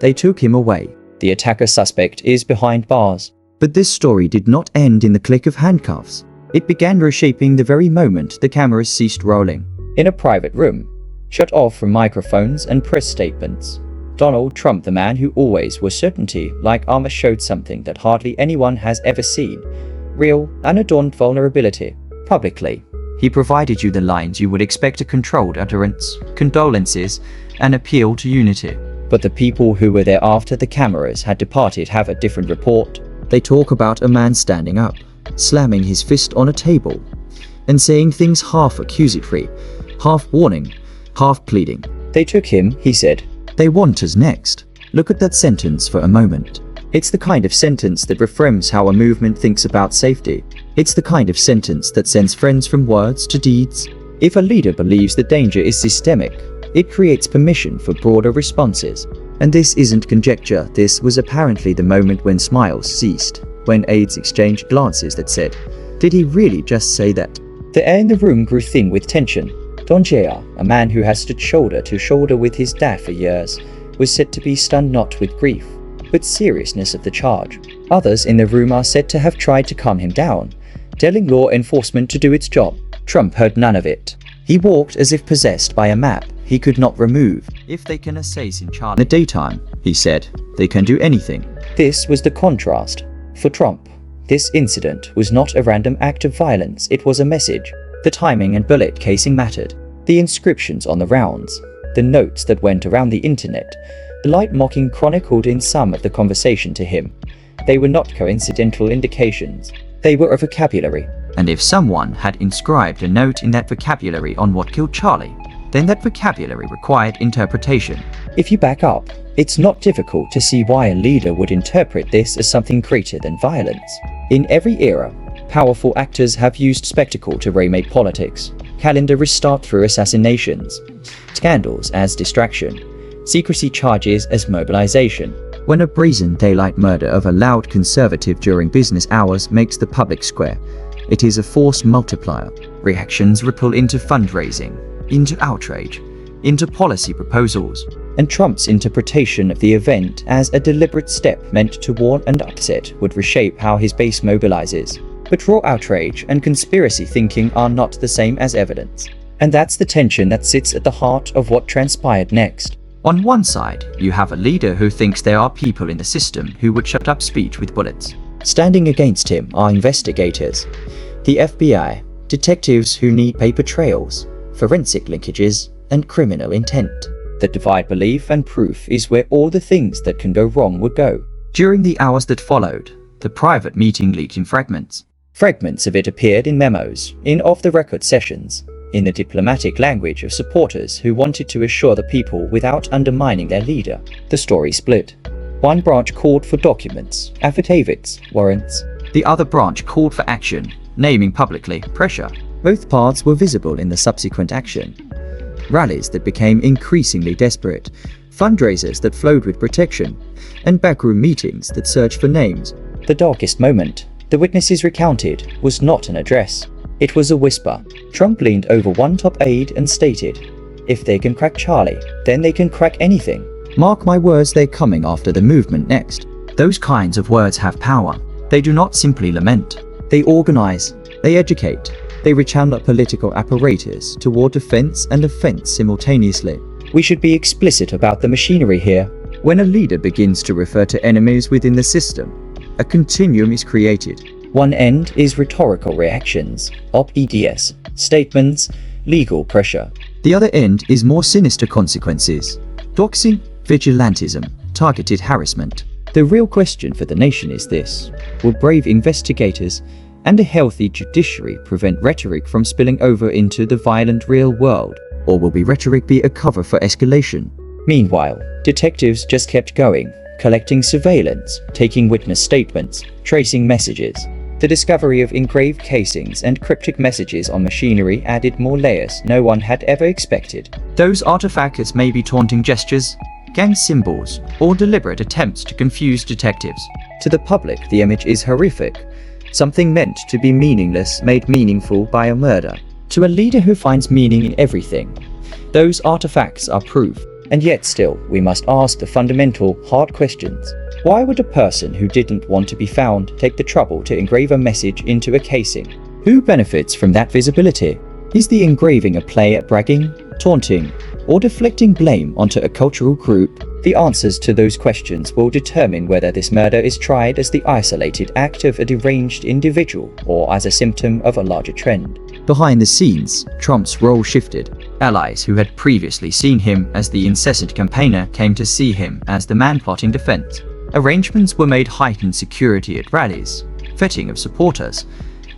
They took him away. The attacker suspect is behind bars. But this story did not end in the click of handcuffs. It began reshaping the very moment the cameras ceased rolling. In a private room, shut off from microphones and press statements, Donald Trump, the man who always was certainty like armor, showed something that hardly anyone has ever seen: real, unadorned vulnerability. Publicly, he provided you the lines you would expect: a controlled utterance, condolences, and appeal to unity. But the people who were there after the cameras had departed have a different report. They talk about a man standing up, slamming his fist on a table, and saying things half accusatory, half warning, half pleading. They took him, he said. They want us next. Look at that sentence for a moment. It's the kind of sentence that reframes how a movement thinks about safety. It's the kind of sentence that sends friends from words to deeds. If a leader believes the danger is systemic, it creates permission for broader responses. And this isn't conjecture. This was apparently the moment when smiles ceased, when aides exchanged glances that said, "Did he really just say that?" The air in the room grew thin with tension. Don Jr., a man who has stood shoulder to shoulder with his dad for years, was said to be stunned not with grief, but seriousness of the charge. Others in the room are said to have tried to calm him down, telling law enforcement to do its job. Trump heard none of it. He walked as if possessed by a map he could not remove. If they can assassin Charlie in the daytime, he said, they can do anything. This was the contrast. For Trump, this incident was not a random act of violence, it was a message. The timing and bullet casing mattered. The inscriptions on the rounds, the notes that went around the internet, the light mocking chronicled in some of the conversation to him. They were not coincidental indications. They were a vocabulary. And if someone had inscribed a note in that vocabulary on what killed Charlie, then that vocabulary required interpretation. If you back up, it's not difficult to see why a leader would interpret this as something greater than violence. In every era, powerful actors have used spectacle to remake politics. Calendar restart through assassinations, scandals as distraction, secrecy charges as mobilization. When a brazen daylight murder of a loud conservative during business hours makes the public square, it is a force multiplier. Reactions ripple into fundraising, into outrage, into policy proposals. And Trump's interpretation of the event as a deliberate step meant to warn and upset would reshape how his base mobilizes. But raw outrage and conspiracy thinking are not the same as evidence. And that's the tension that sits at the heart of what transpired next. On one side, you have a leader who thinks there are people in the system who would shut up speech with bullets. Standing against him are investigators, the FBI, detectives who need paper trails, forensic linkages, and criminal intent. The divide belief and proof is where all the things that can go wrong would go. During the hours that followed, the private meeting leaked in fragments. Fragments of it appeared in memos, in off-the-record sessions, in the diplomatic language of supporters who wanted to assure the people without undermining their leader. The story split. One branch called for documents, affidavits, warrants. The other branch called for action, naming publicly pressure. Both paths were visible in the subsequent action. Rallies that became increasingly desperate, fundraisers that flowed with protection, and backroom meetings that searched for names. The darkest moment, the witnesses recounted, was not an address. It was a whisper. Trump leaned over one top aide and stated, "If they can crack Charlie, then they can crack anything. Mark my words, they're coming after the movement next." Those kinds of words have power. They do not simply lament. They organize, they educate, they rechannel political apparatus toward defense and offense simultaneously. We should be explicit about the machinery here. When a leader begins to refer to enemies within the system, a continuum is created. One end is rhetorical reactions, op-eds, statements, legal pressure. The other end is more sinister consequences: doxing, vigilantism, targeted harassment. The real question for the nation is this: will brave investigators and a healthy judiciary prevent rhetoric from spilling over into the violent real world? Or will rhetoric be a cover for escalation? Meanwhile, detectives just kept going, collecting surveillance, taking witness statements, tracing messages. The discovery of engraved casings and cryptic messages on machinery added more layers no one had ever expected. Those artifacts may be taunting gestures, gang symbols, or deliberate attempts to confuse detectives. To the public, the image is horrific. Something meant to be meaningless made meaningful by a murder. To a leader who finds meaning in everything, those artifacts are proof. And yet still, we must ask the fundamental, hard questions. Why would a person who didn't want to be found take the trouble to engrave a message into a casing? Who benefits from that visibility? Is the engraving a play at bragging, taunting, or deflecting blame onto a cultural group? The answers to those questions will determine whether this murder is tried as the isolated act of a deranged individual or as a symptom of a larger trend. Behind the scenes, Trump's role shifted. Allies who had previously seen him as the incessant campaigner came to see him as the man plotting defense. Arrangements were made, heightened security at rallies, vetting of supporters,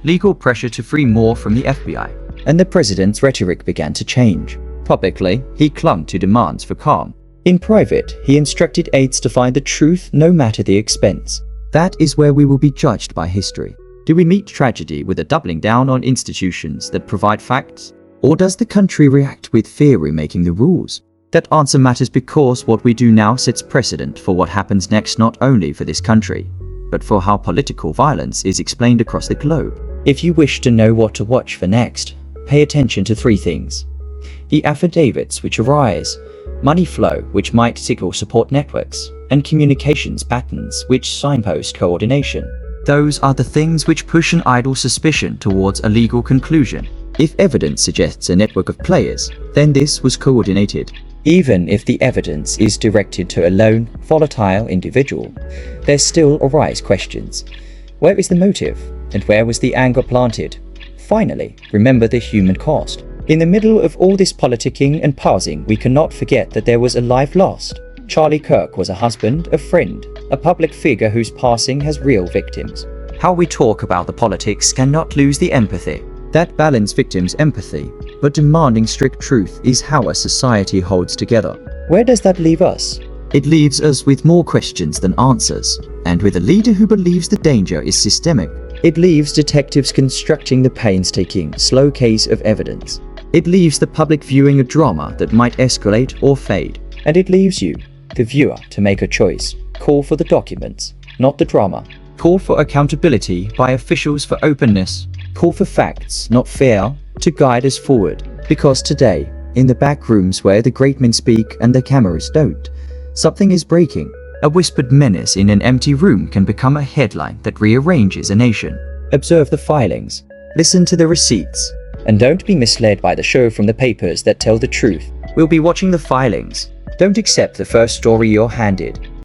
legal pressure to free more from the FBI, and the president's rhetoric began to change. Publicly, he clung to demands for calm. In private, he instructed aides to find the truth no matter the expense. That is where we will be judged by history. Do we meet tragedy with a doubling down on institutions that provide facts? Or does the country react with fear remaking the rules? That answer matters because what we do now sets precedent for what happens next, not only for this country, but for how political violence is explained across the globe. If you wish to know what to watch for next, pay attention to 3 things. The affidavits which arise, money flow which might signal support networks, and communications patterns which signpost coordination. Those are the things which push an idle suspicion towards a legal conclusion. If evidence suggests a network of players, then this was coordinated. Even if the evidence is directed to a lone, volatile individual, there still arise questions. Where is the motive? And where was the anger planted? Finally, remember the human cost. In the middle of all this politicking and parsing, we cannot forget that there was a life lost. Charlie Kirk was a husband, a friend, a public figure whose passing has real victims. How we talk about the politics cannot lose the empathy. That balance victims' empathy, but demanding strict truth is how a society holds together. Where does that leave us? It leaves us with more questions than answers, and with a leader who believes the danger is systemic. It leaves detectives constructing the painstaking, slow case of evidence. It leaves the public viewing a drama that might escalate or fade. And it leaves you, the viewer, to make a choice. Call for the documents, not the drama. Call for accountability by officials, for openness. Call for facts, not fear, to guide us forward. Because today, in the back rooms where the great men speak and the cameras don't, something is breaking. A whispered menace in an empty room can become a headline that rearranges a nation. Observe the filings. Listen to the receipts. And don't be misled by the show from the papers that tell the truth. We'll be watching the filings. Don't accept the first story you're handed.